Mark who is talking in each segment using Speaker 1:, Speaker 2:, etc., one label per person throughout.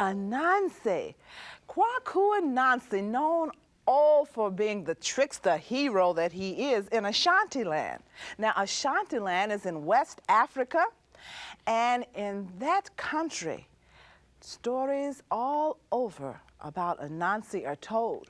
Speaker 1: Anansi. Kwaku Anansi, known all for being the trickster hero that he is in Ashantiland. Now, Ashantiland is in West Africa, and in that country, stories all over about Anansi are told.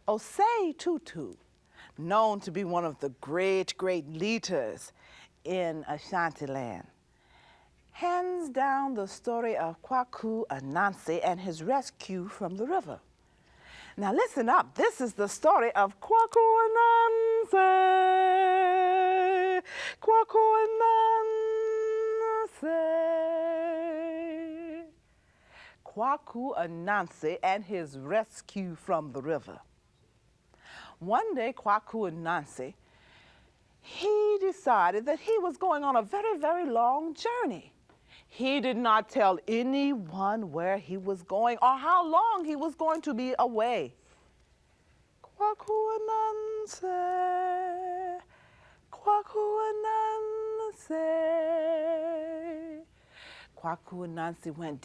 Speaker 1: Osei Tutu, known to be one of the great leaders in Ashantiland, hands down the story of Kwaku Anansi and his rescue from the river. Now listen up, this is the story of Kwaku Anansi. Kwaku Anansi. Kwaku Anansi and his rescue from the river. One day, Kwaku Anansi, he decided that he was going on a very long journey. He did not tell anyone where he was going or how long he was going to be away. Kwaku Anansi, Kwaku Anansi. Kwaku Anansi went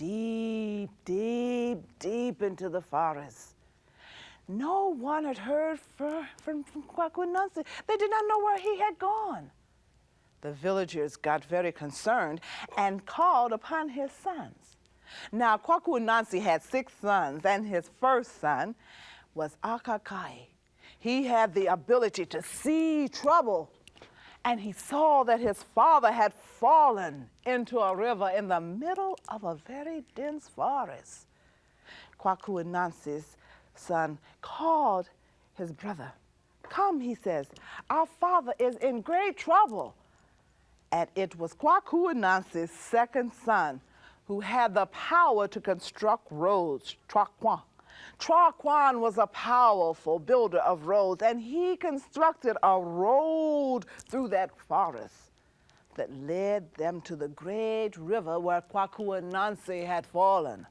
Speaker 1: deep into the forest. No one had heard from Kwaku Anansi. They did not know where he had gone. The villagers got very concerned and called upon his sons. Now, Kwaku Anansi had 6 sons, and his first son was Akakai. He had the ability to see trouble, and he saw that his father had fallen into a river in the middle of a very dense forest. Kwaku Anansi's son called his brother. "Come," he says, "our father is in great trouble." And it was Kwaku Anansi's second son who had the power to construct roads, Trakwan. Trakwan was a powerful builder of roads, and he constructed a road through that forest that led them to the great river where Kwaku Anansi had fallen.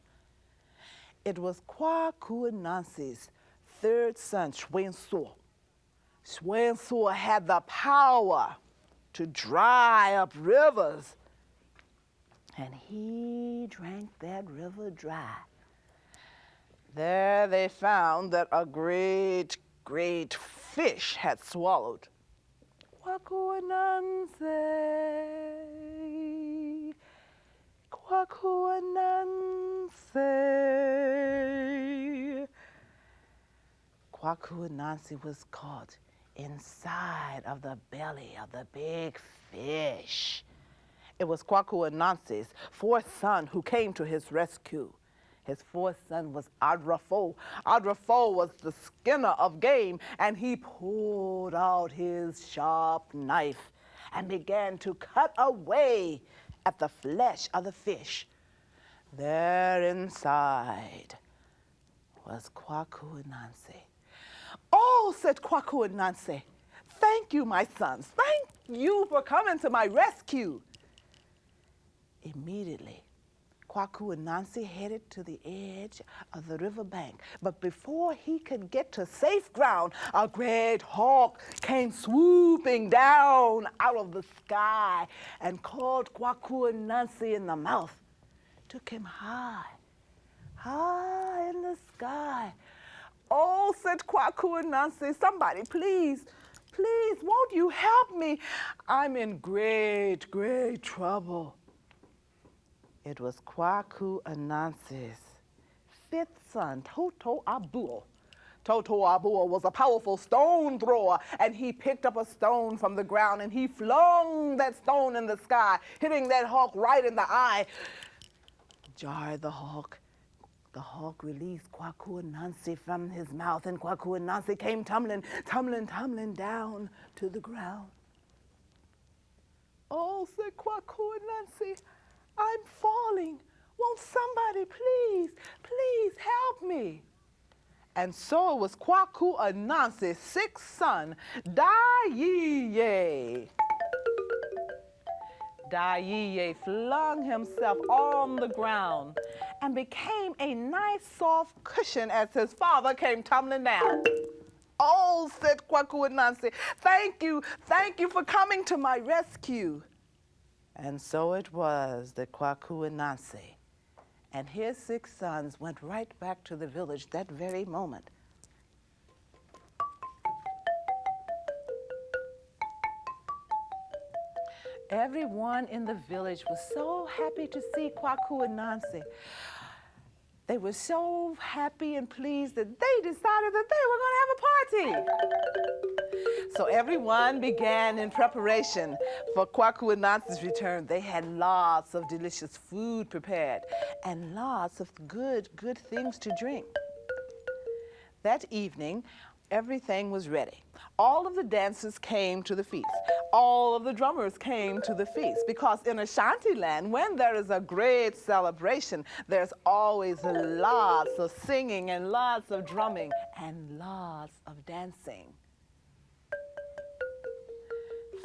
Speaker 1: It was Kwaku Anansi's third son, Shwensu. Shwensu had the power to dry up rivers, and he drank that river dry. There they found that a great fish had swallowed Kwaku Anansi. Kwaku Anansi. Kwaku Anansi was caught inside of the belly of the big fish. It was Kwaku Anansi's fourth son who came to his rescue. His fourth son was Adrafo. Adrafo was the skinner of game, and he pulled out his sharp knife and began to cut away at the flesh of the fish. There inside was Kwaku Anansi. "Oh," said Kwaku Anansi, "thank you, my sons. Thank you for coming to my rescue." Immediately, Kwaku Anansi headed to the edge of the riverbank. But before he could get to safe ground, a great hawk came swooping down out of the sky and caught Kwaku Anansi in the mouth. Took him high in the sky. "Oh," said Kwaku Anansi, "somebody please, won't you help me? I'm in great trouble." It was Kwaku Anansi's fifth son, Toto Abuo. Toto Abuo was a powerful stone thrower, and he picked up a stone from the ground and he flung that stone in the sky, hitting that hawk right in the eye. Jarred the hawk. The hawk released Kwaku Anansi from his mouth, and Kwaku Anansi came tumbling down to the ground. "Oh," said Kwaku Anansi, "I'm falling. Won't somebody please help me?" And so it was Kwaku Anansi's sixth son, Daiye. Daiye flung himself on the ground and became a nice soft cushion as his father came tumbling down. "Oh," said Kwaku Anansi, thank you for coming to my rescue." And so it was that Kwaku Anansi And his 6 sons went right back to the village that very moment. Everyone in the village was so happy to see Kwaku and Nancy. They were so happy and pleased that they decided that they were going to have a party. So everyone began in preparation for Kwaku and Nancy's return. They had lots of delicious food prepared and lots of good things to drink. That evening, everything was ready. All of the dancers came to the feast. All of the drummers came to the feast, because in Ashanti land, when there is a great celebration, there's always lots of singing and lots of drumming and lots of dancing.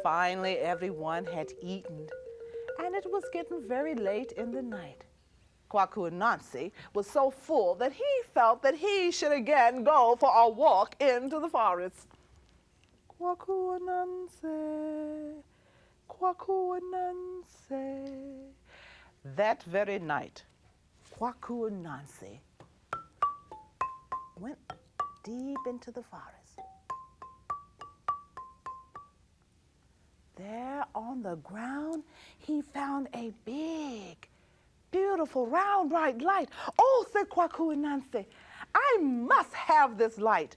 Speaker 1: Finally, everyone had eaten, and it was getting very late in the night. Kwaku and Nancy was so full that he felt that he should again go for a walk into the forest. Kwaku and Nancy, Kwaku and Nancy. That very night, Kwaku and Nancy went deep into the forest. There on the ground, he found a big, beautiful, round, bright light. Oh, said Kwaku and Nancy, I must have this light.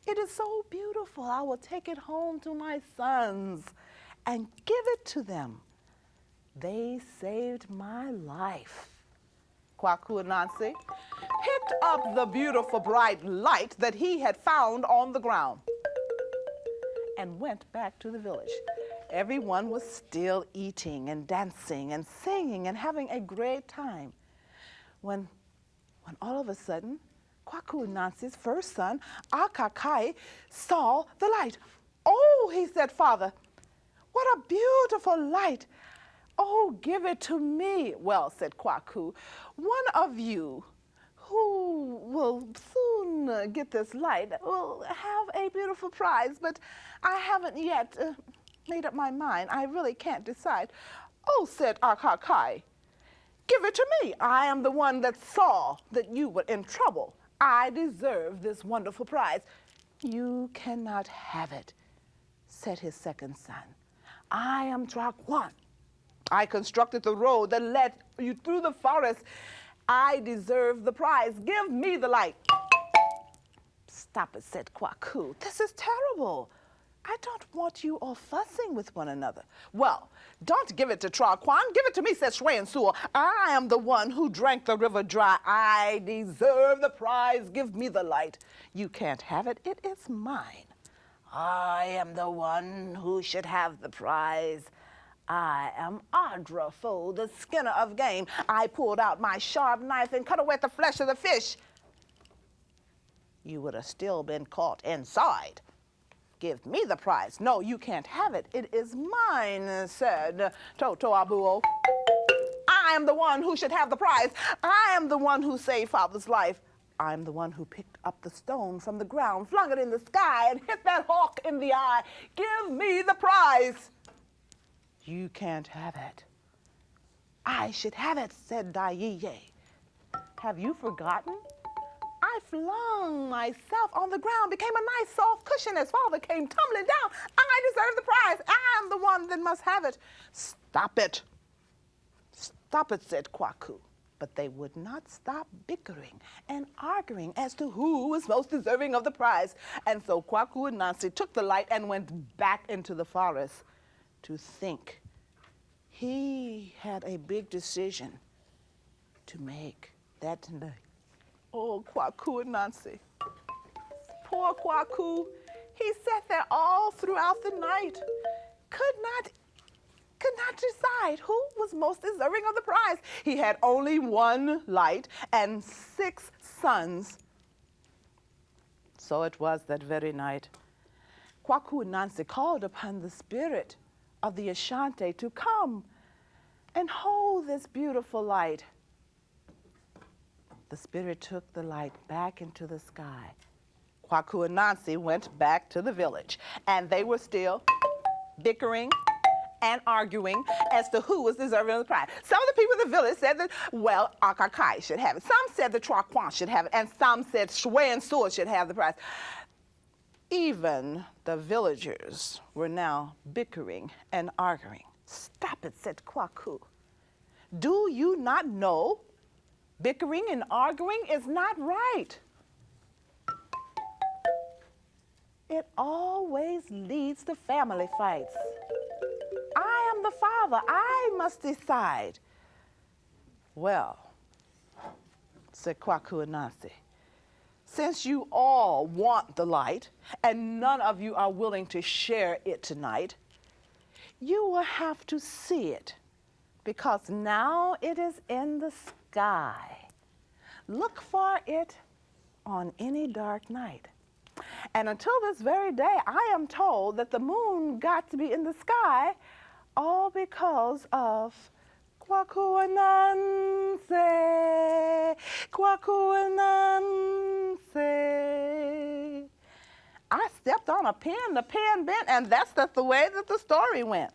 Speaker 1: It is so beautiful. I will take it home to my sons and give it to them. They saved my life. Kwaku and Nancy picked up the beautiful bright light that he had found on the ground and went back to the village. Everyone was still eating and dancing and singing and having a great time when all of a sudden, Kwaku and Nancy's first son, Akakai, saw the light. Oh, he said, Father, what a beautiful light. Oh, give it to me. Well, said Kwaku, one of you who will soon get this light will have a beautiful prize, but I haven't yet made up my mind. I really can't decide. Oh, said Akakai, give it to me. I am the one that saw that you were in trouble. I deserve this wonderful prize. You cannot have it, said his second son. I am Drakwan. I constructed the road that led you through the forest. I deserve the prize. Give me the light. Stop it, said Kwaku. This is terrible. I don't want you all fussing with one another. Well, don't give it to Drakwan. Give it to me, said Shwe and Sewell. I am the one who drank the river dry. I deserve the prize. Give me the light. You can't have it. It is mine. I am the one who should have the prize. I am Adrafo, the skinner of game. I pulled out my sharp knife and cut away the flesh of the fish. You would have still been caught inside. Give me the prize. No, you can't have it. It is mine, said Toto Abuo. I am the one who should have the prize. I am the one who saved Father's life. I'm the one who picked up the stone from the ground, flung it in the sky, and hit that hawk in the eye. Give me the prize. You can't have it. I should have it, said Daiye. Have you forgotten? I flung myself on the ground, became a nice soft cushion as Father came tumbling down. I deserve the prize. I'm the one that must have it. Stop it. Stop it, said Kwaku. But they would not stop bickering and arguing as to who was most deserving of the prize. And so Kwaku and Nancy took the light and went back into the forest to think. He had a big decision to make that night. Oh, Kwaku and Nancy. Poor Kwaku. He sat there all throughout the night. Could not decide who was most deserving of the prize. He had only one light and 6 sons. So it was that very night. Kwaku and Nancy called upon the spirit of the Ashanti to come and hold this beautiful light. The spirit took the light back into the sky. Kwaku and Nancy went back to the village, and they were still bickering and arguing as to who was deserving of the prize. Some of the people in the village said that, well, Akakai should have it. Some said the Traquan should have it, and some said Shwe and Sur should have the prize. Even the villagers were now bickering and arguing. Stop it, said Kwaku. Do you not know bickering and arguing is not right? It always leads to family fights. I am the father. I must decide. Well, said Kwaku Anansi, since you all want the light and none of you are willing to share it tonight, you will have to see it, because now it is in the sky. Look for it on any dark night. And until this very day, I am told that the moon got to be in the sky all because of Kwaku Anansi, Kwaku Anansi. I stepped on a pin, the pin bent, and that's the way that the story went.